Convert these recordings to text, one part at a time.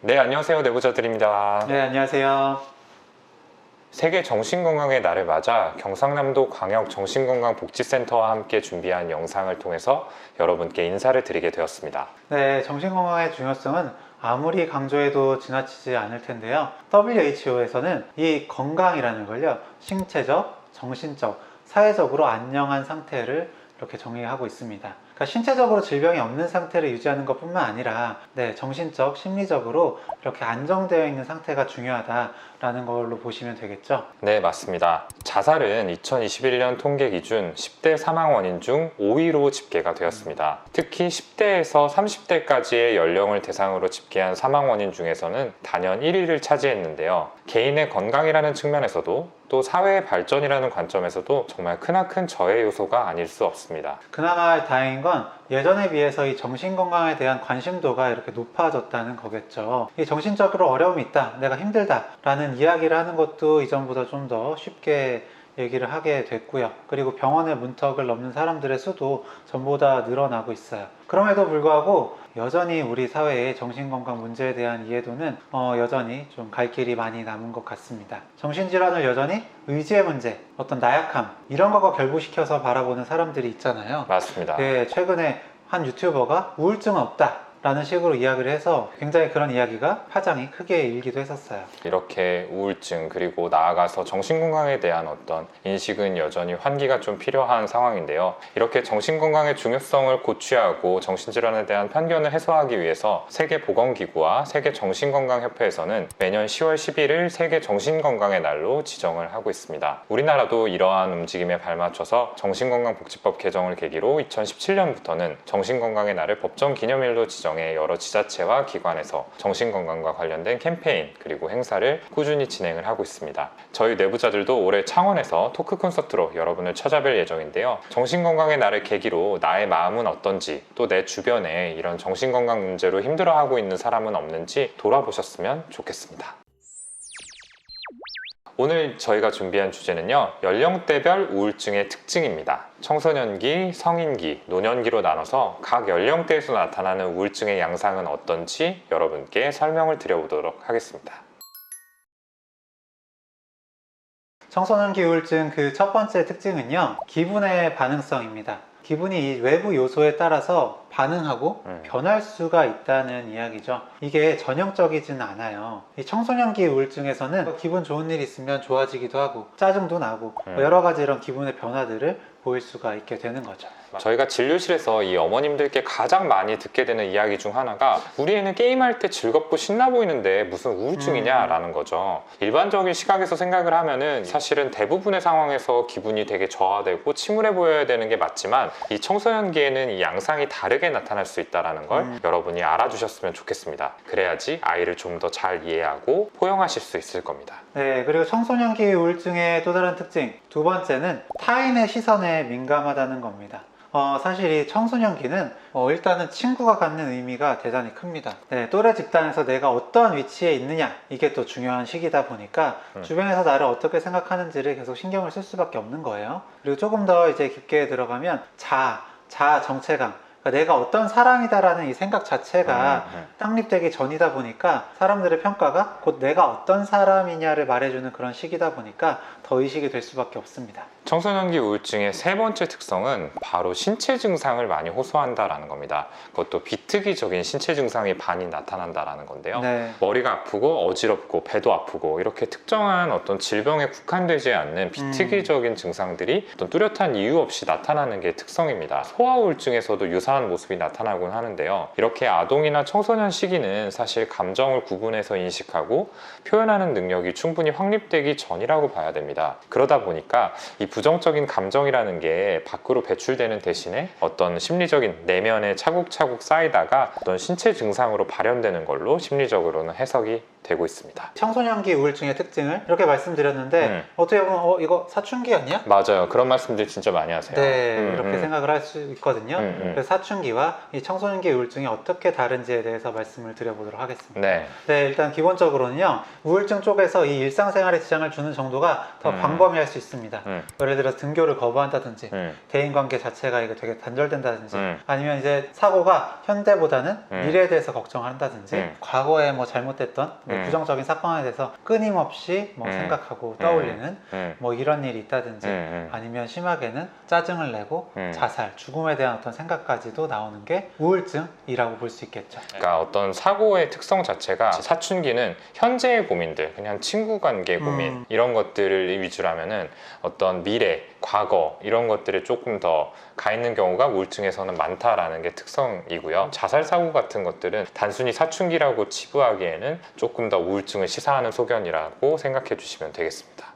네, 안녕하세요. 내부자들입니다. 네, 안녕하세요. 세계 정신건강의 날을 맞아 경상남도 광역정신건강복지센터와 함께 준비한 영상을 통해서 여러분께 인사를 드리게 되었습니다. 네, 정신건강의 중요성은 아무리 강조해도 지나치지 않을 텐데요. WHO에서는 이 건강이라는 걸요, 신체적, 정신적, 사회적으로 안녕한 상태를 이렇게 정의하고 있습니다. 그러니까 신체적으로 질병이 없는 상태를 유지하는 것뿐만 아니라 정신적, 심리적으로 이렇게 안정되어 있는 상태가 중요하다라는 걸로 보시면 되겠죠. 네, 맞습니다. 자살은 2021년 통계 기준 10대 사망 원인 중 5위로 집계가 되었습니다. 특히 10대에서 30대까지의 연령을 대상으로 집계한 사망 원인 중에서는 단연 1위를 차지했는데요. 개인의 건강이라는 측면에서도 또 사회의 발전이라는 관점에서도 정말 크나큰 저해 요소가 아닐 수 없습니다. 그나마 다행인 건 예전에 비해서 이 정신건강에 대한 관심도가 이렇게 높아졌다는 거겠죠. 이 정신적으로 어려움이 있다, 내가 힘들다 라는 이야기를 하는 것도 이전보다 좀 더 쉽게 얘기를 하게 됐고요. 그리고 병원의 문턱을 넘는 사람들의 수도 전보다 늘어나고 있어요. 그럼에도 불구하고 여전히 우리 사회의 정신건강 문제에 대한 이해도는 여전히 좀 갈 길이 많이 남은 것 같습니다. 정신질환을 여전히 의지의 문제, 어떤 나약함 이런 거가 결부시켜서 바라보는 사람들이 있잖아요. 맞습니다. 최근에 한 유튜버가 우울증은 없다 라는 식으로 이야기를 해서 굉장히 그런 이야기가 파장이 크게 일기도 했었어요. 이렇게 우울증 그리고 나아가서 정신건강에 대한 어떤 인식은 여전히 환기가 좀 필요한 상황인데요. 이렇게 정신건강의 중요성을 고취하고 정신질환에 대한 편견을 해소하기 위해서 세계보건기구와 세계정신건강협회에서는 매년 10월 11일 세계정신건강의 날로 지정을 하고 있습니다. 우리나라도 이러한 움직임에 발맞춰서 정신건강복지법 개정을 계기로 2017년부터는 정신건강의 날을 법정 기념일로 지정 여러 지자체와 기관에서 정신건강과 관련된 캠페인 그리고 행사를 꾸준히 진행을 하고 있습니다. 저희 내부자들도 올해 창원에서 토크 콘서트로 여러분을 찾아뵐 예정인데요. 정신건강의 날을 계기로 나의 마음은 어떤지 또 내 주변에 이런 정신건강 문제로 힘들어하고 있는 사람은 없는지 돌아보셨으면 좋겠습니다. 오늘 저희가 준비한 주제는요, 연령대별 우울증의 특징입니다. 청소년기, 성인기, 노년기로 나눠서 각 연령대에서 나타나는 우울증의 양상은 어떤지 여러분께 설명을 드려보도록 하겠습니다. 청소년기 우울증 그 첫 번째 특징은요, 기분의 반응성입니다. 기분이 이 외부 요소에 따라서 반응하고 변할 수가 있다는 이야기죠. 이게 전형적이진 않아요. 이 청소년기 우울증에서는 기분 좋은 일 있으면 좋아지기도 하고 짜증도 나고 여러 가지 이런 기분의 변화들을 보일 수가 있게 되는 거죠. 저희가 진료실에서 이 어머님들께 가장 많이 듣게 되는 이야기 중 하나가 우리 애는 게임할 때 즐겁고 신나 보이는데 무슨 우울증이냐 라는 거죠. 일반적인 시각에서 생각을 하면은 사실은 대부분의 상황에서 기분이 되게 저하되고 침울해 보여야 되는 게 맞지만 이 청소년기에는 이 양상이 다르게 나타날 수 있다는 걸 여러분이 알아주셨으면 좋겠습니다. 그래야지 아이를 좀 더 잘 이해하고 포용하실 수 있을 겁니다. 네, 그리고 청소년기 우울증의 또 다른 특징 두 번째는 타인의 시선에 민감하다는 겁니다. 사실 이 청소년기는 일단은 친구가 갖는 의미가 대단히 큽니다. 또래 집단에서 내가 어떤 위치에 있느냐 이게 또 중요한 시기다 보니까 주변에서 나를 어떻게 생각하는지를 계속 신경을 쓸 수밖에 없는 거예요. 그리고 조금 더 이제 깊게 들어가면 자아 정체감, 그러니까 내가 어떤 사람이다라는 이 생각 자체가 확립되기 전이다 보니까 사람들의 평가가 곧 내가 어떤 사람이냐를 말해주는 그런 시기다 보니까 더 의식이 될 수밖에 없습니다. 청소년기 우울증의 세 번째 특성은 바로 신체 증상을 많이 호소한다라는 겁니다. 그것도 비특이적인 신체 증상이 많이 나타난다라는 건데요. 머리가 아프고 어지럽고 배도 아프고 이렇게 특정한 어떤 질병에 국한되지 않는 비특이적인 증상들이 어떤 뚜렷한 이유 없이 나타나는 게 특성입니다. 소아 우울증에서도 유사한 모습이 나타나곤 하는데요. 이렇게 아동이나 청소년 시기는 사실 감정을 구분해서 인식하고 표현하는 능력이 충분히 확립되기 전이라고 봐야 됩니다. 그러다 보니까 이 부정적인 감정이라는 게 밖으로 배출되는 대신에 어떤 심리적인 내면에 차곡차곡 쌓이다가 어떤 신체 증상으로 발현되는 걸로 심리적으로는 해석이 되고 있습니다. 청소년기 우울증의 특징을 이렇게 말씀드렸는데 어떻게 보면 이거 사춘기였냐? 맞아요. 그런 말씀들 진짜 많이 하세요. 이렇게 생각을 할 수 있거든요. 그래서 사춘기와 이 청소년기 우울증이 어떻게 다른지에 대해서 말씀을 드려보도록 하겠습니다. 일단 기본적으로는요, 우울증 쪽에서 이 일상생활에 지장을 주는 정도가 더 광범위할 수 있습니다. 예를 들어 등교를 거부한다든지 대인관계 자체가 이거 되게 단절된다든지 아니면 이제 사고가 현대보다는 미래에 대해서 걱정을 한다든지 과거에 뭐 잘못됐던 뭐 부정적인 사건에 대해서 끊임없이 뭐 생각하고 떠올리는 뭐 이런 일이 있다든지 아니면 심하게는 짜증을 내고 자살, 죽음에 대한 어떤 생각까지도 나오는 게 우울증이라고 볼 수 있겠죠. 그러니까 어떤 사고의 특성 자체가 사춘기는 현재의 고민들, 그냥 친구 관계 고민 이런 것들을 위주로 하면은 어떤 미래, 과거 이런 것들에 조금 더 가 있는 경우가 우울증에서는 많다라는 게 특성이고요. 자살 사고 같은 것들은 단순히 사춘기라고 치부하기에는 조금 더 우울증을 시사하는 소견이라고 생각해 주시면 되겠습니다.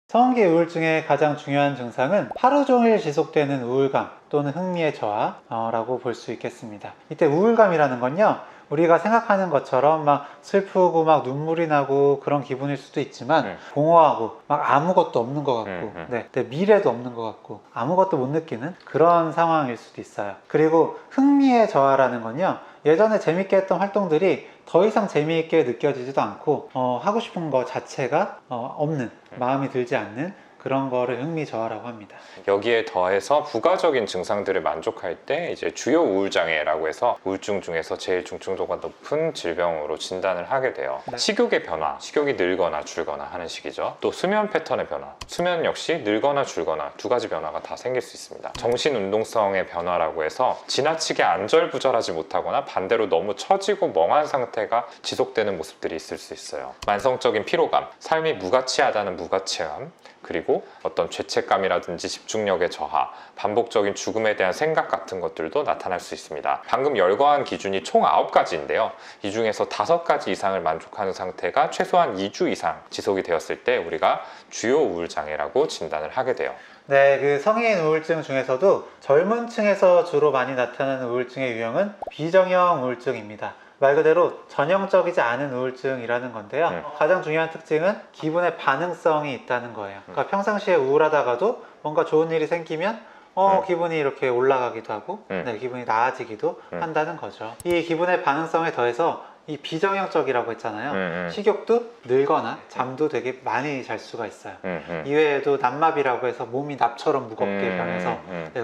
성인기 우울증의 가장 중요한 증상은 하루 종일 지속되는 우울감 또는 흥미의 저하라고 볼 수 있겠습니다. 이때 우울감이라는 건요, 우리가 생각하는 것처럼 막 슬프고 막 눈물이 나고 그런 기분일 수도 있지만 공허하고 막 아무것도 없는 것 같고 네, 미래도 없는 것 같고 아무것도 못 느끼는 그런 상황일 수도 있어요. 그리고 흥미의 저하라는 건요, 예전에 재밌게 했던 활동들이 더 이상 재미있게 느껴지지도 않고 하고 싶은 거 자체가 없는, 마음이 들지 않는 그런 거를 흥미저하라고 합니다. 여기에 더해서 부가적인 증상들을 만족할 때 이제 주요 우울장애라고 해서 우울증 중에서 제일 중증도가 높은 질병으로 진단을 하게 돼요. 네. 식욕의 변화, 식욕이 늘거나 줄거나 하는 식이죠. 또 수면 패턴의 변화, 수면 역시 늘거나 줄거나 두 가지 변화가 다 생길 수 있습니다. 정신 운동성의 변화라고 해서 지나치게 안절부절하지 못하거나 반대로 너무 처지고 멍한 상태가 지속되는 모습들이 있을 수 있어요. 만성적인 피로감, 삶이 무가치하다는 무가치함, 그리고 어떤 죄책감이라든지 집중력의 저하, 반복적인 죽음에 대한 생각 같은 것들도 나타날 수 있습니다. 방금 열거한 기준이 총 9가지인데요. 이 중에서 5가지 이상을 만족하는 상태가 최소한 2주 이상 지속이 되었을 때 우리가 주요 우울장애라고 진단을 하게 돼요. 네, 그 성인 우울증 중에서도 젊은 층에서 주로 많이 나타나는 우울증의 유형은 비정형 우울증입니다. 말 그대로 전형적이지 않은 우울증이라는 건데요. 가장 중요한 특징은 기분의 반응성이 있다는 거예요. 그러니까 평상시에 우울하다가도 뭔가 좋은 일이 생기면 기분이 이렇게 올라가기도 하고 네, 기분이 나아지기도 한다는 거죠. 이 기분의 반응성에 더해서 이 비정형적이라고 했잖아요. 식욕도 늘거나 잠도 되게 많이 잘 수가 있어요. 이외에도 남마비라고 해서 몸이 납처럼 무겁게 변해서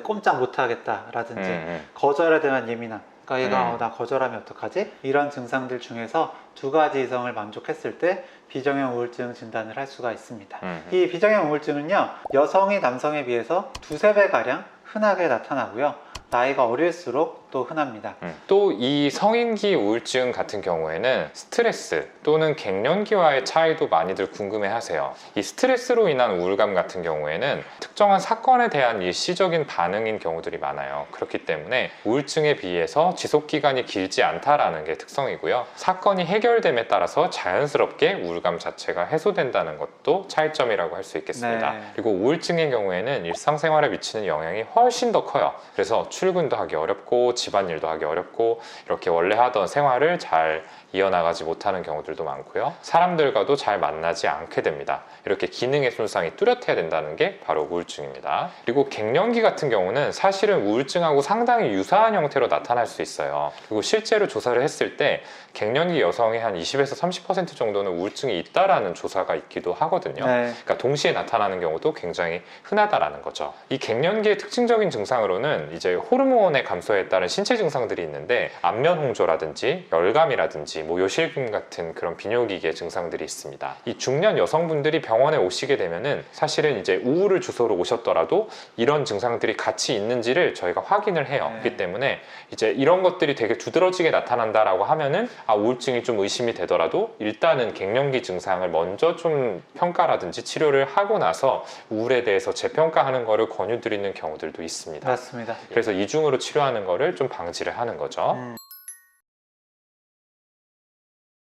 꼼짝 못하겠다라든지 거절에 대한 예민함, 그러니까 얘가 나 거절하면 어떡하지? 이런 증상들 중에서 2가지 이상을 만족했을 때 비정형 우울증 진단을 할 수가 있습니다. 이 비정형 우울증은요, 여성이 남성에 비해서 2~3배 가량 흔하게 나타나고요, 나이가 어릴수록 또 흔합니다. 또 이 성인기 우울증 같은 경우에는 스트레스 또는 갱년기와의 차이도 많이들 궁금해하세요. 이 스트레스로 인한 우울감 같은 경우에는 특정한 사건에 대한 일시적인 반응인 경우들이 많아요. 그렇기 때문에 우울증에 비해서 지속기간이 길지 않다라는 게 특성이고요. 사건이 해결됨에 따라서 자연스럽게 우울감 자체가 해소된다는 것도 차이점이라고 할 수 있겠습니다. 네. 그리고 우울증의 경우에는 일상생활에 미치는 영향이 훨씬 더 커요. 그래서 출근도 하기 어렵고 집안일도 하기 어렵고 이렇게 원래 하던 생활을 잘 이어나가지 못하는 경우들도 많고요. 사람들과도 잘 만나지 않게 됩니다. 이렇게 기능의 손상이 뚜렷해야 된다는 게 바로 우울증입니다. 그리고 갱년기 같은 경우는 사실은 우울증하고 상당히 유사한 형태로 나타날 수 있어요. 그리고 실제로 조사를 했을 때 갱년기 여성의 한 20에서 30% 정도는 우울증이 있다라는 조사가 있기도 하거든요. 네. 그러니까 동시에 나타나는 경우도 굉장히 흔하다라는 거죠. 이 갱년기의 특징적인 증상으로는 이제 호르몬의 감소에 따른 신체 증상들이 있는데 안면 홍조라든지 열감이라든지 요실금 같은 그런 비뇨기계 증상들이 있습니다. 이 중년 여성분들이 병원에 오시게 되면은 사실은 이제 우울을 주소로 오셨더라도 이런 증상들이 같이 있는지를 저희가 확인을 해요. 그렇기 때문에 이제 이런 것들이 되게 두드러지게 나타난다라고 하면은 우울증이 좀 의심이 되더라도 일단은 갱년기 증상을 먼저 좀 평가라든지 치료를 하고 나서 우울에 대해서 재평가하는 거를 권유드리는 경우들도 있습니다. 맞습니다. 그래서 이중으로 치료하는 거를 좀 방지를 하는 거죠.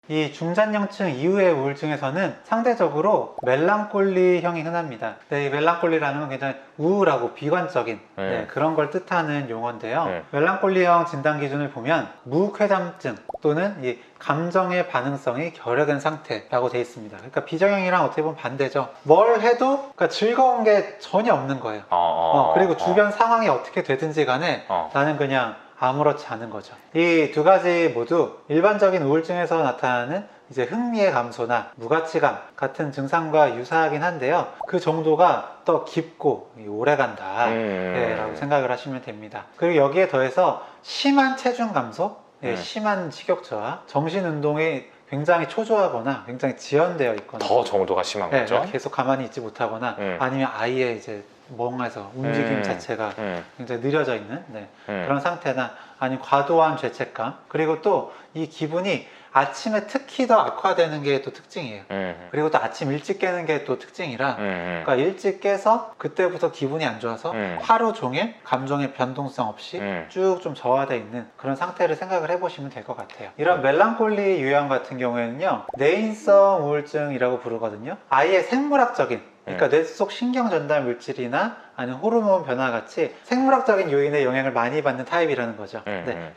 이 중잔년층 이후의 우울증에서는 상대적으로 멜랑콜리형이 흔합니다. 네, 이 멜랑콜리라는 건 굉장히 우울하고 비관적인 그런 걸 뜻하는 용어인데요. 멜랑콜리형 진단 기준을 보면 무쾌감증 또는 이 감정의 반응성이 결여된 상태라고 되어 있습니다. 그러니까 비정형이랑 어떻게 보면 반대죠. 뭘 해도 그러니까 즐거운 게 전혀 없는 거예요. 그리고 주변 상황이 어떻게 되든지 간에 나는 그냥 아무렇지 않은 거죠. 이 두 가지 모두 일반적인 우울증에서 나타나는 이제 흥미의 감소나 무가치감 같은 증상과 유사하긴 한데요. 그 정도가 더 깊고 오래 간다 라고 생각을 하시면 됩니다. 그리고 여기에 더해서 심한 체중 감소, 심한 식욕 저하, 정신 운동이 굉장히 초조하거나 굉장히 지연되어 있거나 더 정도가 심한 거죠. 계속 가만히 있지 못하거나 아니면 아예 이제 멍해서 움직임 자체가 굉장히 느려져 있는 그런 상태나 아니면 과도한 죄책감, 그리고 또 이 기분이 아침에 특히 더 악화되는 게 또 특징이에요. 그리고 또 아침 일찍 깨는 게 또 특징이라 그러니까 일찍 깨서 그때부터 기분이 안 좋아서 하루 종일 감정의 변동성 없이 쭉 좀 저하되어 있는 그런 상태를 생각을 해보시면 될 것 같아요. 이런 멜랑콜리 유형 같은 경우에는요, 내인성 우울증이라고 부르거든요. 아예 생물학적인, 그러니까 뇌 속 신경 전달 물질이나 아니면 호르몬 변화 같이 생물학적인 요인의 영향을 많이 받는 타입이라는 거죠.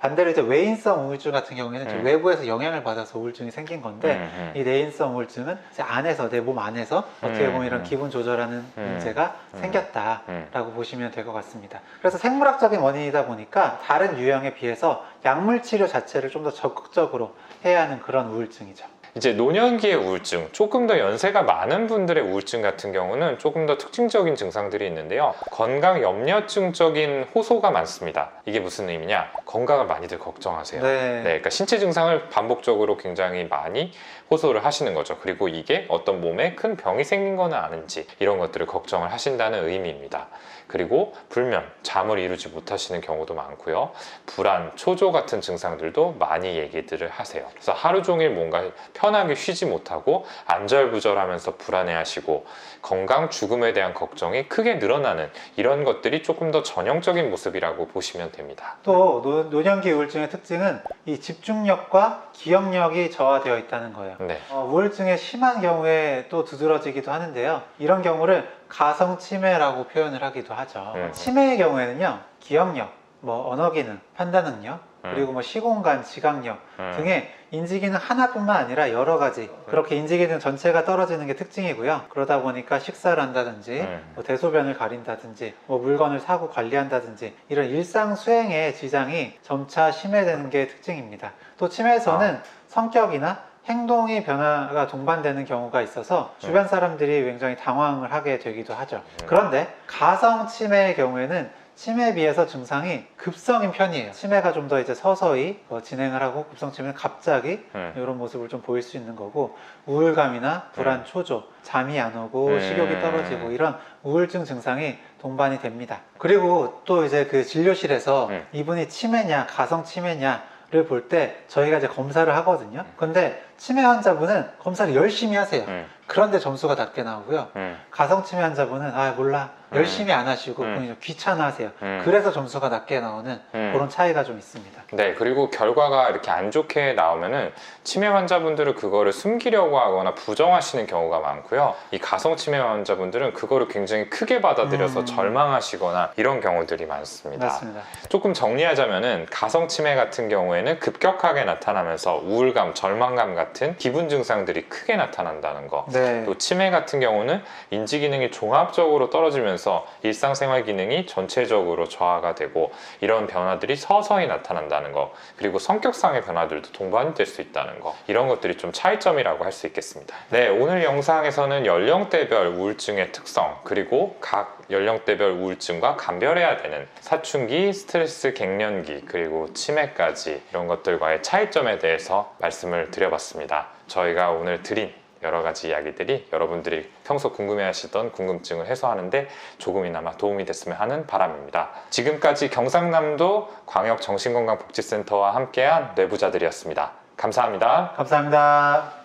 반대로 이제 외인성 우울증 같은 경우에는 이제 외부에서 영향을 받아서 우울증이 생긴 건데, 이 내인성 우울증은 이제 안에서, 내 몸 안에서 어떻게 보면 이런 기분 조절하는 문제가 생겼다라고 보시면 될 것 같습니다. 그래서 생물학적인 원인이다 보니까 다른 유형에 비해서 약물 치료 자체를 좀 더 적극적으로 해야 하는 그런 우울증이죠. 이제 노년기의 우울증, 조금 더 연세가 많은 분들의 우울증 같은 경우는 조금 더 특징적인 증상들이 있는데요. 건강 염려증적인 호소가 많습니다. 이게 무슨 의미냐? 건강을 많이들 걱정하세요. 그러니까 신체 증상을 반복적으로 굉장히 많이 호소를 하시는 거죠. 그리고 이게 어떤 몸에 큰 병이 생긴 거는 아닌지 이런 것들을 걱정을 하신다는 의미입니다. 그리고 불면, 잠을 이루지 못하시는 경우도 많고요. 불안, 초조 같은 증상들도 많이 얘기들을 하세요. 그래서 하루 종일 뭔가 편하게 쉬지 못하고 안절부절하면서 불안해하시고 건강, 죽음에 대한 걱정이 크게 늘어나는 이런 것들이 조금 더 전형적인 모습이라고 보시면 됩니다. 또 노년기 우울증의 특징은 이 집중력과 기억력이 저하되어 있다는 거예요. 우울증의 심한 경우에 또 두드러지기도 하는데요. 이런 경우를 가성 치매라고 표현을 하기도 하죠. 치매의 경우에는요, 기억력, 언어 기능, 판단 능력, 그리고 시공간, 지각력 등의 인지 기능 하나뿐만 아니라 여러 가지 그렇게 인지 기능 전체가 떨어지는 게 특징이고요. 그러다 보니까 식사를 한다든지 대소변을 가린다든지 물건을 사고 관리한다든지 이런 일상 수행의 지장이 점차 심해지는 게 특징입니다. 또 치매에서는 성격이나 행동의 변화가 동반되는 경우가 있어서 주변 사람들이 굉장히 당황을 하게 되기도 하죠. 그런데 가성 치매의 경우에는 치매에 비해서 증상이 급성인 편이에요. 치매가 좀 더 이제 서서히 진행을 하고 급성 치매는 갑자기 이런 모습을 좀 보일 수 있는 거고, 우울감이나 불안, 초조, 잠이 안 오고 식욕이 떨어지고 이런 우울증 증상이 동반이 됩니다. 그리고 또 이제 그 진료실에서 이분이 치매냐 가성 치매냐를 볼 때 저희가 이제 검사를 하거든요. 근데 치매 환자분은 검사를 열심히 하세요. 그런데 점수가 낮게 나오고요. 가성 치매 환자분은 몰라, 열심히 안 하시고 그냥 귀찮아 하세요. 그래서 점수가 낮게 나오는 그런 차이가 좀 있습니다. 네, 그리고 결과가 이렇게 안 좋게 나오면은 치매 환자분들은 그거를 숨기려고 하거나 부정하시는 경우가 많고요. 이 가성 치매 환자분들은 그거를 굉장히 크게 받아들여서 절망하시거나 이런 경우들이 많습니다. 맞습니다. 조금 정리하자면은 가성 치매 같은 경우에는 급격하게 나타나면서 우울감, 절망감 같은 기분 증상들이 크게 나타난다는 거. 또 치매 같은 경우는 인지 기능이 종합적으로 떨어지면서 일상생활 기능이 전체적으로 저하가 되고 이런 변화들이 서서히 나타난다는 거, 그리고 성격상의 변화들도 동반이 될 수 있다는 거, 이런 것들이 좀 차이점이라고 할 수 있겠습니다. 네, 오늘 영상에서는 연령대별 우울증의 특성, 그리고 각 연령대별 우울증과 감별해야 되는 사춘기, 스트레스 갱년기, 그리고 치매까지 이런 것들과의 차이점에 대해서 말씀을 드려봤습니다. 저희가 오늘 드린 여러 가지 이야기들이 여러분들이 평소 궁금해하시던 궁금증을 해소하는데 조금이나마 도움이 됐으면 하는 바람입니다. 지금까지 경상남도 광역정신건강복지센터와 함께한 뇌부자들이었습니다. 감사합니다. 감사합니다.